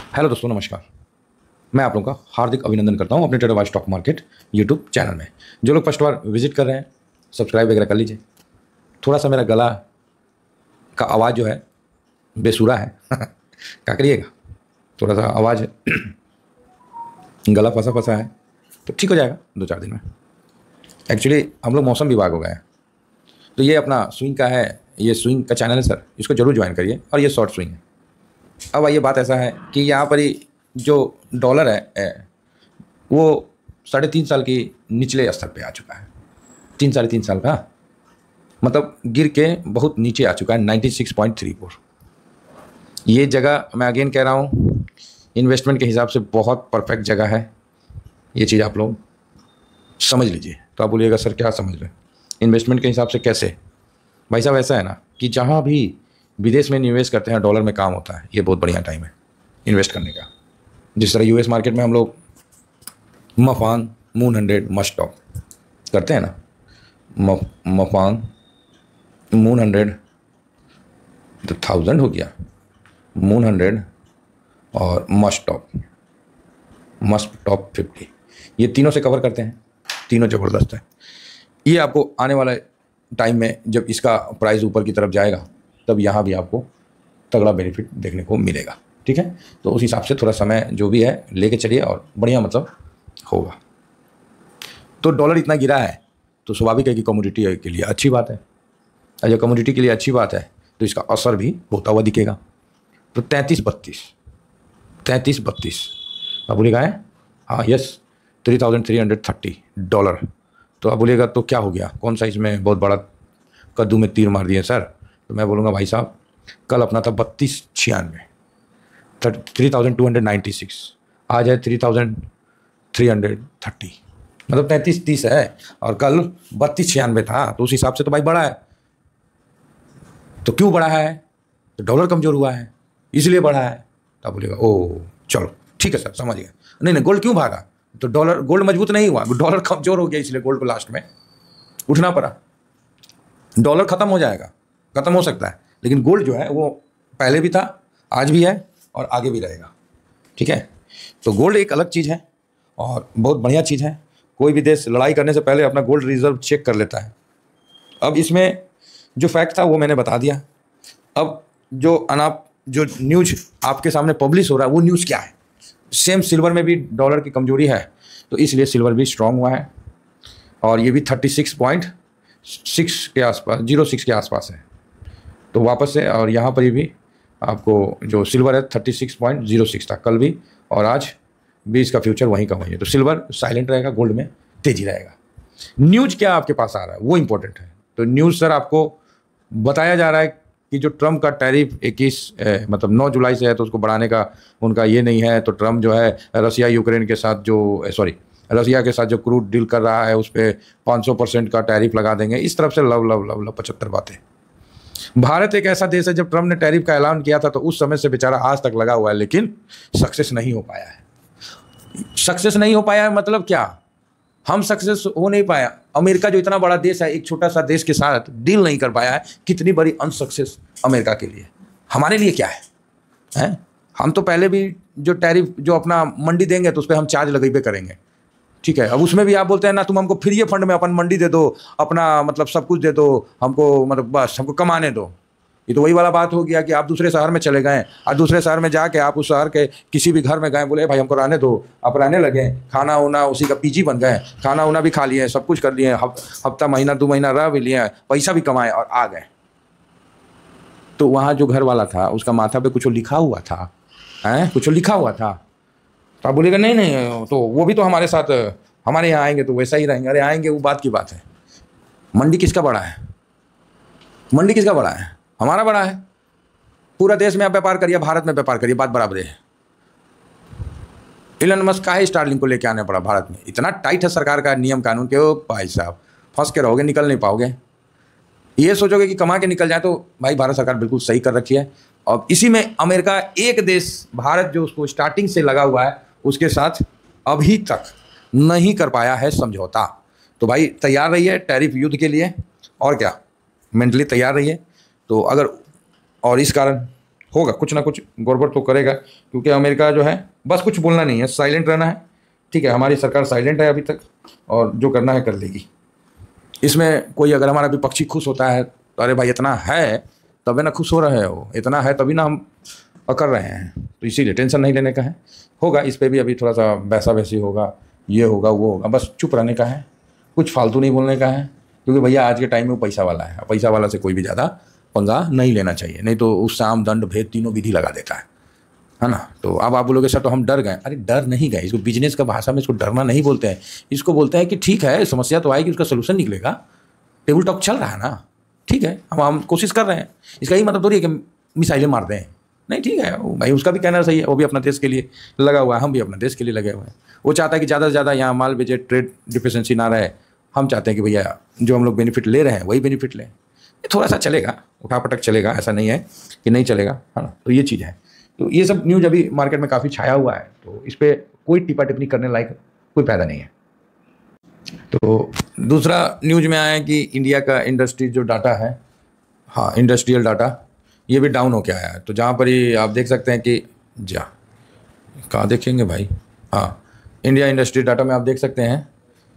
Hello दोस्तों, नमस्कार। मैं आप लोगों का हार्दिक अभिनंदन करता हूं अपने trader wise stock market YouTube channel में। जो लोग फर्स्ट बार विजिट कर रहे हैं, सब्सक्राइब वगैरह कर लीजिए। थोड़ा सा मेरा गला का आवाज़ जो है बेसुरा है क्या करिएगा, थोड़ा सा आवाज़ गला फंसा फंसा है, तो ठीक हो जाएगा 2-4 दिन में। एक्चुअली हम लोग मौसम विभाग हो गए हैं, तो ये अपना स्विंग का है, ये स्विंग का चैनल है सर, इसको जरूर ज्वाइन करिए। और ये शॉर्ट स्विंग है। अब आइए, बात ऐसा है कि यहाँ पर ही जो डॉलर है वो 3.5 साल की निचले स्तर पे आ चुका है। 3-3.5 साल का मतलब गिर के बहुत नीचे आ चुका है, 96.34। ये जगह मैं अगेन कह रहा हूँ, इन्वेस्टमेंट के हिसाब से बहुत परफेक्ट जगह है। ये चीज़ आप लोग समझ लीजिए। तो आप बोलिएगा सर क्या समझ रहे, इन्वेस्टमेंट के हिसाब से कैसे? भाई साहब ऐसा है ना कि जहाँ भी विदेश में निवेश करते हैं डॉलर में काम होता है, ये बहुत बढ़िया टाइम है इन्वेस्ट करने का। जिस तरह यूएस मार्केट में हम लोग मफांग, मून 100, मस्ट टॉप करते हैं ना, मफांग, मून 100 तो 1000 हो गया, मून 100 और मस्ट टॉप 50, ये तीनों से कवर करते हैं। तीनों ज़बरदस्त है। ये आपको आने वाले टाइम में जब इसका प्राइस ऊपर की तरफ जाएगा तब यहाँ भी आपको तगड़ा बेनिफिट देखने को मिलेगा। ठीक है, तो उस हिसाब से थोड़ा समय जो भी है लेके चलिए और बढ़िया मतलब होगा। तो डॉलर इतना गिरा है तो स्वाभाविक है कि कमोडिटी के लिए अच्छी बात है। और जब कमोडिटी के लिए अच्छी बात है तो इसका असर भी होता हुआ दिखेगा। तो 33-32 आप बोलेगा है, हाँ यस, $3,330। तो आप बोलेगा तो क्या हो गया, कौन सा इसमें बहुत बड़ा कद्दू में तीर मार दिए सर? तो मैं बोलूँगा भाई साहब, कल अपना था 3296, 3296, आज है 3330, मतलब 33-30 है। और कल 3296 था, तो उस हिसाब से तो भाई बड़ा है। तो क्यों बढ़ा है? तो डॉलर कमज़ोर हुआ है इसलिए बढ़ा है। तो आप बोलेगा ओ चलो ठीक है सर, समझ गए। नहीं, गोल्ड क्यों भागा? तो गोल्ड मजबूत नहीं हुआ, डॉलर कमज़ोर हो गया, इसलिए गोल्ड को लास्ट में उठना पड़ा। डॉलर ख़त्म हो जाएगा, ख़त्म हो सकता है, लेकिन गोल्ड जो है वो पहले भी था, आज भी है और आगे भी रहेगा। ठीक है, तो गोल्ड एक अलग चीज़ है और बहुत बढ़िया चीज़ है। कोई भी देश लड़ाई करने से पहले अपना गोल्ड रिजर्व चेक कर लेता है। अब इसमें जो फैक्ट था वो मैंने बता दिया। अब जो न्यूज़ आपके सामने पब्लिश हो रहा है वो न्यूज़ क्या है? सेम सिल्वर में भी डॉलर की कमजोरी है, तो इसलिए सिल्वर भी स्ट्रांग हुआ है और ये भी 36.6 के आसपास, 06 के आसपास है। तो वापस से, और यहाँ पर भी आपको जो सिल्वर है 36.06 था कल भी, और आज भी इसका फ्यूचर वहीं का वहीं है। तो सिल्वर साइलेंट रहेगा, गोल्ड में तेजी रहेगा। न्यूज़ क्या आपके पास आ रहा है वो इंपॉर्टेंट है। तो न्यूज़ सर आपको बताया जा रहा है कि जो ट्रम्प का टैरिफ 9 जुलाई से है, तो उसको बढ़ाने का उनका ये नहीं है। तो ट्रम्प जो है रसिया यूक्रेन के साथ रसिया के साथ जो क्रूड डील कर रहा है उस पर 500% का टैरिफ लगा देंगे। इस तरफ से लव 75 बातें। भारत एक ऐसा देश है, जब ट्रम्प ने टैरिफ का ऐलान किया था तो उस समय से बेचारा आज तक लगा हुआ है, लेकिन सक्सेस नहीं हो पाया है। सक्सेस नहीं हो पाया है मतलब क्या? हम सक्सेस हो नहीं पाया। अमेरिका जो इतना बड़ा देश है, एक छोटा सा देश के साथ डील नहीं कर पाया है। कितनी बड़ी अनसक्सेस अमेरिका के लिए। हमारे लिए क्या है? हम तो पहले भी जो टैरिफ जो अपना मंडी देंगे तो उस पर हम चार्ज लगेबे करेंगे। ठीक है, अब उसमें भी आप बोलते हैं ना, तुम हमको फ्री फंड में अपन मंडी दे दो, अपना मतलब सब कुछ दे दो हमको, मतलब बस हमको कमाने दो। ये तो वही वाला बात हो गया कि आप दूसरे शहर में चले गए और दूसरे शहर में जाके आप उस शहर के किसी भी घर में गए, बोले भाई हमको रहने दो, आप रहने लगे, खाना उना उसी का पीजी बन गए, खाना उना भी खा लिए, सब कुछ कर लिए, हफ्ता महीना 2 महीना रह भी लिए, पैसा भी कमाए और आ गए। तो वहाँ जो घर वाला था उसका माथा पे कुछ लिखा हुआ था, कुछ लिखा हुआ था। तो आप बोलेगा नहीं, तो वो भी तो हमारे साथ, हमारे यहाँ आएंगे तो वैसा ही रहेंगे। अरे आएंगे, वो बात की बात है। मंडी किसका बड़ा है? मंडी किसका बड़ा है? हमारा बड़ा है। पूरा देश में आप व्यापार करिए, भारत में व्यापार करिए, बात बराबर है। इलन मस्क का है स्टारलिंक को लेके आने पड़ा भारत में। इतना टाइट है सरकार का नियम कानून के, ओ भाई साहब फंस के रहोगे, निकल नहीं पाओगे। ये सोचोगे कि कमा के निकल जाए, तो भाई भारत सरकार बिल्कुल सही कर रखी है। और इसी में अमेरिका एक देश, भारत जो उसको स्टार्टिंग से लगा हुआ है, उसके साथ अभी तक नहीं कर पाया है समझौता। तो भाई तैयार रहिए टैरिफ युद्ध के लिए, और क्या, मेंटली तैयार रहिए। तो अगर, और इस कारण होगा, कुछ ना कुछ गड़बड़ तो करेगा, क्योंकि अमेरिका जो है बस कुछ बोलना नहीं है, साइलेंट रहना है। ठीक है, हमारी सरकार साइलेंट है अभी तक, और जो करना है कर लेगी। इसमें कोई अगर हमारा विपक्षी खुश होता है तो अरे भाई इतना है तबे ना खुश हो रहे हो, इतना है तभी ना हम कर रहे हैं, तो इसीलिए टेंशन नहीं लेने का है। होगा इस पर भी अभी थोड़ा सा वैसा वैसी होगा, ये होगा वो होगा, बस चुप रहने का है, कुछ फालतू नहीं बोलने का है, क्योंकि भैया आज के टाइम में वो पैसा वाला है, पैसा वाला से कोई भी ज़्यादा पंगा नहीं लेना चाहिए, नहीं तो उस साम दंड भेद तीनों विधि लगा देता है ना। तो अब आप बोलोगे सर तो हम डर गए, अरे डर नहीं गए, इसको बिजनेस का भाषा में इसको डरना नहीं बोलते हैं, इसको बोलते हैं कि ठीक है समस्या तो आएगी, उसका सोल्यूशन निकलेगा, टेबल टॉक चल रहा है ना, ठीक है हम कोशिश कर रहे हैं, इसका यही मतलब थोड़ी है कि मिसाइलें मार दें, नहीं ठीक है भाई, उसका भी कहना सही है, वो भी अपना देश के लिए लगा हुआ है, हम भी अपने देश के लिए लगे हुए हैं। वो चाहता है कि ज़्यादा से ज़्यादा यहाँ माल बेचे, ट्रेड डिफिशेंसी ना रहे, हम चाहते हैं कि भैया जो हम लोग बेनिफिट ले रहे हैं वही बेनिफिट लें। ये थोड़ा सा चलेगा, उठापटक चलेगा, ऐसा नहीं है कि नहीं चलेगा, है ना। तो ये चीज़ है, तो ये सब न्यूज़ अभी मार्केट में काफ़ी छाया हुआ है, तो इस पर कोई टिप्पा टिप्पणी करने लायक कोई फायदा नहीं है। तो दूसरा न्यूज में आया कि इंडिया का इंडस्ट्री जो डाटा है, हाँ इंडस्ट्रियल डाटा, ये भी डाउन होके आया है। तो जहाँ पर ही आप देख सकते हैं कि कहाँ देखेंगे भाई, हाँ इंडिया इंडस्ट्री डाटा में आप देख सकते हैं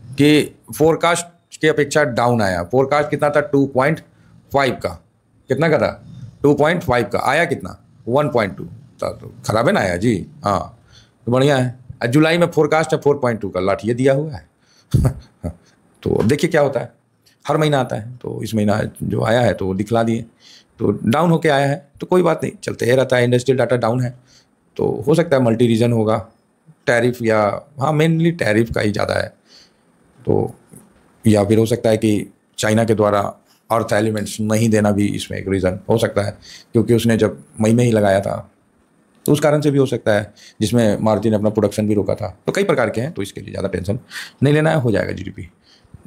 कि फोरकास्ट की अपेक्षा डाउन आया। फोरकास्ट कितना था 2.5 का, कितना का था 2.5 का, आया कितना 1.2 था, तो खराब है ना आया जी, हाँ तो बढ़िया है। जुलाई में फोरकास्ट है 4.2 का, लाठ ये दिया हुआ है तो अब देखिए क्या होता है, हर महीना आता है, तो इस महीना जो आया है तो दिखला दिए, तो डाउन होके आया है, तो कोई बात नहीं, चलते ही रहता है, इंडस्ट्रियल डाटा डाउन है, तो हो सकता है मल्टी रीजन होगा, टैरिफ या हाँ मेनली टैरिफ का ही ज़्यादा है, तो या फिर हो सकता है कि चाइना के द्वारा अर्थ एलिमेंट्स नहीं देना भी इसमें एक रीज़न हो सकता है, क्योंकि उसने जब मई में ही लगाया था, तो उस कारण से भी हो सकता है, जिसमें मारुति ने अपना प्रोडक्शन भी रोका था। तो कई प्रकार के हैं, तो इसके लिए ज़्यादा टेंशन नहीं लेना है, हो जाएगा जीडीपी।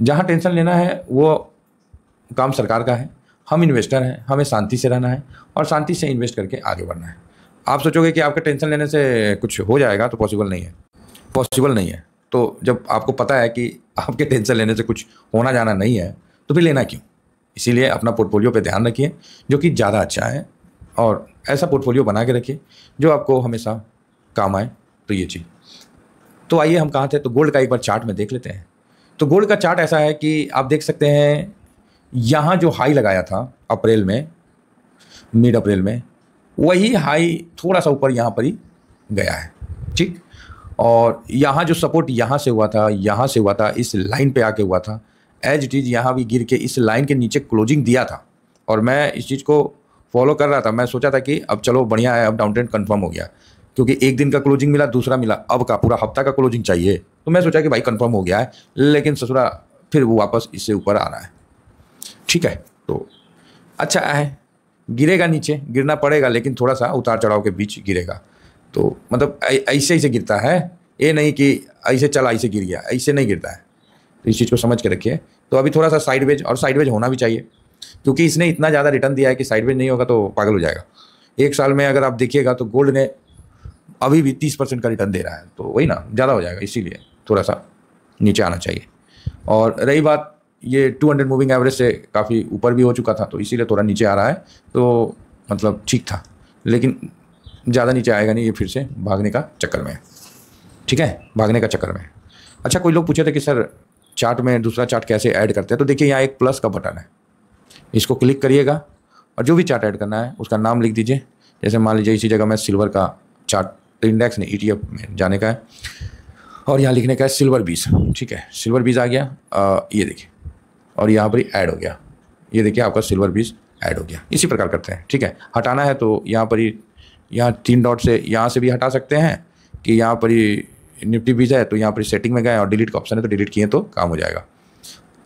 जहाँ टेंशन लेना है वो काम सरकार का है, हम इन्वेस्टर हैं, हमें शांति से रहना है और शांति से इन्वेस्ट करके आगे बढ़ना है। आप सोचोगे कि आपके टेंशन लेने से कुछ हो जाएगा, तो पॉसिबल नहीं है, पॉसिबल नहीं है। तो जब आपको पता है कि आपके टेंशन लेने से कुछ होना जाना नहीं है, तो फिर लेना क्यों। इसीलिए अपना पोर्टफोलियो पे ध्यान रखिए, जो कि ज़्यादा अच्छा है, और ऐसा पोर्टफोलियो बना के रखिए जो आपको हमेशा काम आए। तो ये चीज़, तो आइए हम कहाँ थे, तो गोल्ड का एक बार चार्ट में देख लेते हैं। तो गोल्ड का चार्ट ऐसा है कि आप देख सकते हैं, यहाँ जो हाई लगाया था अप्रैल में, मिड अप्रैल में, वही हाई थोड़ा सा ऊपर यहाँ पर ही गया है, ठीक। और यहाँ जो सपोर्ट यहाँ से हुआ था, यहाँ से हुआ था, इस लाइन पे आके हुआ था, एज इट इज़ यहाँ भी गिर के इस लाइन के नीचे क्लोजिंग दिया था, और मैं इस चीज़ को फॉलो कर रहा था। मैं सोचा था कि अब चलो बढ़िया है, अब डाउन ट्रेंड कन्फर्म हो गया, क्योंकि एक दिन का क्लोजिंग मिला, दूसरा मिला, अब का पूरा हफ्ता का क्लोजिंग चाहिए, तो मैं सोचा कि भाई कन्फर्म हो गया है, लेकिन ससुरा फिर वो वापस इससे ऊपर आ रहा है, ठीक है। तो अच्छा है, गिरेगा नीचे, गिरना पड़ेगा, लेकिन थोड़ा सा उतार चढ़ाव के बीच गिरेगा, तो मतलब ऐसे ऐसे गिरता है, ये नहीं कि ऐसे चला ऐसे गिर गया, ऐसे नहीं गिरता है, तो इस चीज़ को समझ के रखिए। तो अभी थोड़ा सा साइडवेज, और साइडवेज होना भी चाहिए, क्योंकि इसने इतना ज़्यादा रिटर्न दिया है कि साइडवेज नहीं होगा तो पागल हो जाएगा। एक साल में अगर आप देखिएगा तो गोल्ड ने अभी भी 30% का रिटर्न दे रहा है, तो वही ना, ज़्यादा हो जाएगा, इसीलिए थोड़ा सा नीचे आना चाहिए। और रही बात, ये 200 मूविंग एवरेज से काफ़ी ऊपर भी हो चुका था, तो इसीलिए थोड़ा नीचे आ रहा है, तो मतलब ठीक था, लेकिन ज़्यादा नीचे आएगा नहीं, ये फिर से भागने का चक्कर में है, ठीक है, भागने का चक्कर में। अच्छा, कोई लोग पूछे थे कि सर चार्ट में दूसरा चार्ट कैसे ऐड करते हैं, तो देखिए यहाँ एक प्लस का बटन है, इसको क्लिक करिएगा और जो भी चार्ट ऐड करना है उसका नाम लिख दीजिए। जैसे मान लीजिए इसी जगह मैं सिल्वर का चार्ट इंडेक्स ने ETF में जाने का है, और यहाँ लिखने का है सिल्वर 20, ठीक है, सिल्वर 20 आ गया, ये देखिए, और यहाँ पर ही ऐड हो गया, ये देखिए आपका सिल्वर 20 ऐड हो गया। इसी प्रकार करते हैं, ठीक है। हटाना है तो यहाँ पर ही, यहाँ 3 डॉट से यहाँ से भी हटा सकते हैं, कि यहाँ पर ही निफ्टी 20 है तो यहाँ पर सेटिंग में गए और डिलीट का ऑप्शन है तो डिलीट किए तो काम हो जाएगा।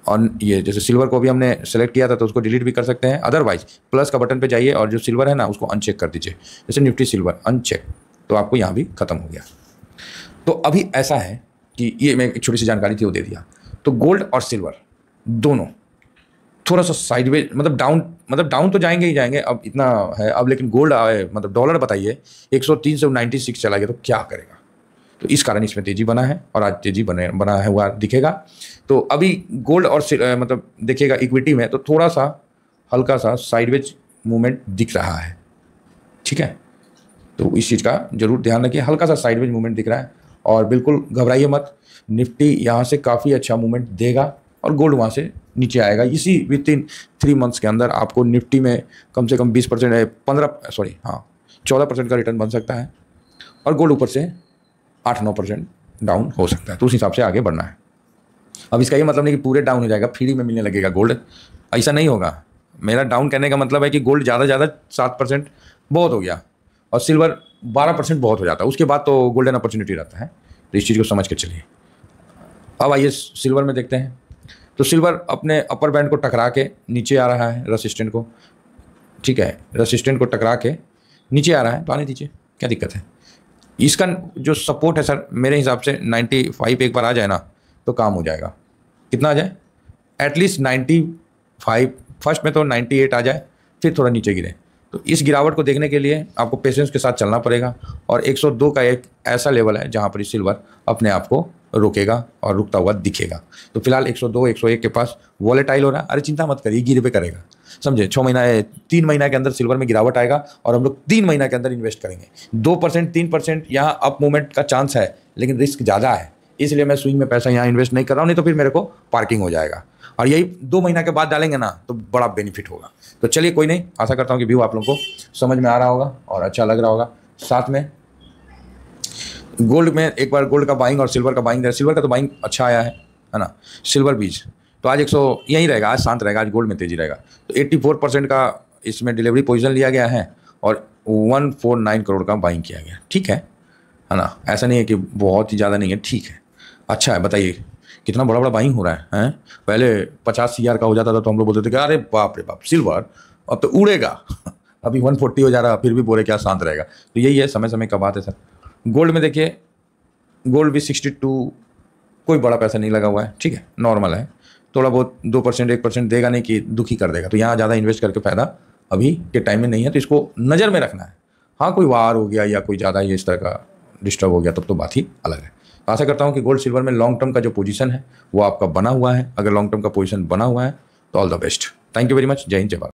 और ये जैसे सिल्वर को भी हमने सेलेक्ट किया था तो उसको डिलीट भी कर सकते हैं, अदरवाइज प्लस का बटन पे जाइए और जो सिल्वर है ना उसको अनचेक कर दीजिए, जैसे निफ्टी सिल्वर अनचेक, तो आपको यहाँ भी खत्म हो गया। तो अभी ऐसा है कि ये मैं एक छोटी सी जानकारी थी वो दे दिया। तो गोल्ड और सिल्वर दोनों थोड़ा सा साइडवेज, मतलब डाउन तो जाएंगे ही जाएंगे, अब इतना है अब, लेकिन गोल्ड आए, मतलब डॉलर बताइए 103 से 96 चला गया, तो क्या करेगा। तो इस कारण इसमें तेज़ी बना है, और आज तेज़ी बना है हुआ दिखेगा। तो अभी गोल्ड और मतलब देखिएगा इक्विटी में तो थोड़ा सा हल्का सा साइडवेज मूवमेंट दिख रहा है, ठीक है, तो इस चीज़ का जरूर ध्यान रखिए। हल्का सा साइडवेज मूवमेंट दिख रहा है और बिल्कुल घबराइए मत। निफ्टी यहाँ से काफ़ी अच्छा मूवमेंट देगा और गोल्ड वहाँ से नीचे आएगा। इसी विद इन 3 मंथ्स के अंदर आपको निफ्टी में कम से कम 20% 14% का रिटर्न बन सकता है और गोल्ड ऊपर से 8-9% डाउन हो सकता है। तो उस हिसाब से आगे बढ़ना है। अब इसका ये मतलब नहीं कि पूरे डाउन हो जाएगा, फ्री में मिलने लगेगा गोल्ड, ऐसा नहीं होगा। मेरा डाउन करने का मतलब है कि गोल्ड ज़्यादा 7% बहुत हो गया और सिल्वर 12% बहुत हो जाता है, उसके बाद तो गोल्डन अपॉर्चुनिटी रहता है। तो इस चीज़ को समझ के चलिए। अब आइए सिल्वर में देखते हैं। तो सिल्वर अपने अपर बैंड को टकरा के नीचे आ रहा है, रेसिस्टेंट को, ठीक है, रेसिस्टेंट को टकरा के नीचे आ रहा है, तो आने दीजिए, क्या दिक्कत है। इसका जो सपोर्ट है सर, मेरे हिसाब से 95 एक बार आ जाए ना तो काम हो जाएगा। कितना आ जाए, एटलीस्ट 95, फर्स्ट में तो 98 आ जाए, फिर थोड़ा नीचे गिरे। तो इस गिरावट को देखने के लिए आपको पेशेंस के साथ चलना पड़ेगा और 102 का एक ऐसा लेवल है जहाँ पर सिल्वर अपने आप को रुकेगा और रुकता हुआ दिखेगा। तो फिलहाल 102 101 के पास वॉलेटाइल हो रहा है। अरे चिंता मत करिए, गिरे पे करेगा, समझे। 3 महीना के अंदर सिल्वर में गिरावट आएगा और हम लोग 3 महीना के अंदर इन्वेस्ट करेंगे। 2% 3% यहाँ अप मूवमेंट का चांस है, लेकिन रिस्क ज़्यादा है, इसलिए मैं स्विंग में पैसा यहाँ इन्वेस्ट नहीं कर रहा हूँ, नहीं तो फिर मेरे को पार्किंग हो जाएगा। और यही 2 महीना के बाद डालेंगे ना तो बड़ा बेनिफिट होगा। तो चलिए कोई नहीं, आशा करता हूँ कि व्यू आप लोगों को समझ में आ रहा होगा और अच्छा लग रहा होगा। साथ में गोल्ड में एक बार गोल्ड का बाइंग और सिल्वर का बाइंग, सिल्वर का तो बाइंग अच्छा आया है ना, सिल्वर बीज तो आज 100 यहीं रहेगा, आज शांत रहेगा, आज गोल्ड में तेजी रहेगा। तो 84% का इसमें डिलीवरी पोजीशन लिया गया है और 149 करोड़ का बाइंग किया गया, ठीक है ना। ऐसा नहीं है कि बहुत ही ज़्यादा नहीं है, ठीक है, अच्छा है। बताइए कितना बड़ा बड़ा बाइंग हो रहा है, हैं? पहले 50 CR का हो जाता था तो हम लोग बोलते थे कि अरे बाप रे बाप सिल्वर अब तो उड़ेगा अभी 140 हो जा रहा, फिर भी बोले क्या शांत रहेगा। तो यही है, समय समय का बात है सर। गोल्ड में देखिए, गोल्ड भी 62, कोई बड़ा पैसा नहीं लगा हुआ है, ठीक है, नॉर्मल है। थोड़ा बहुत 2% 1% देगा नहीं कि दुखी कर देगा। तो यहाँ ज़्यादा इन्वेस्ट करके फ़ायदा अभी के टाइम में नहीं है, तो इसको नज़र में रखना है। हाँ, कोई वार हो गया या कोई ज़्यादा इस तरह का डिस्टर्ब हो गया तब तो बात ही अलग है। तो आशा करता हूँ कि गोल्ड सिल्वर में लॉन्ग टर्म का जो पोजीशन है वो आपका बना हुआ है। अगर लॉन्ग टर्म का पोजीशन बना हुआ है तो all the best. Thank you very much. जय हिंद, जय भारत।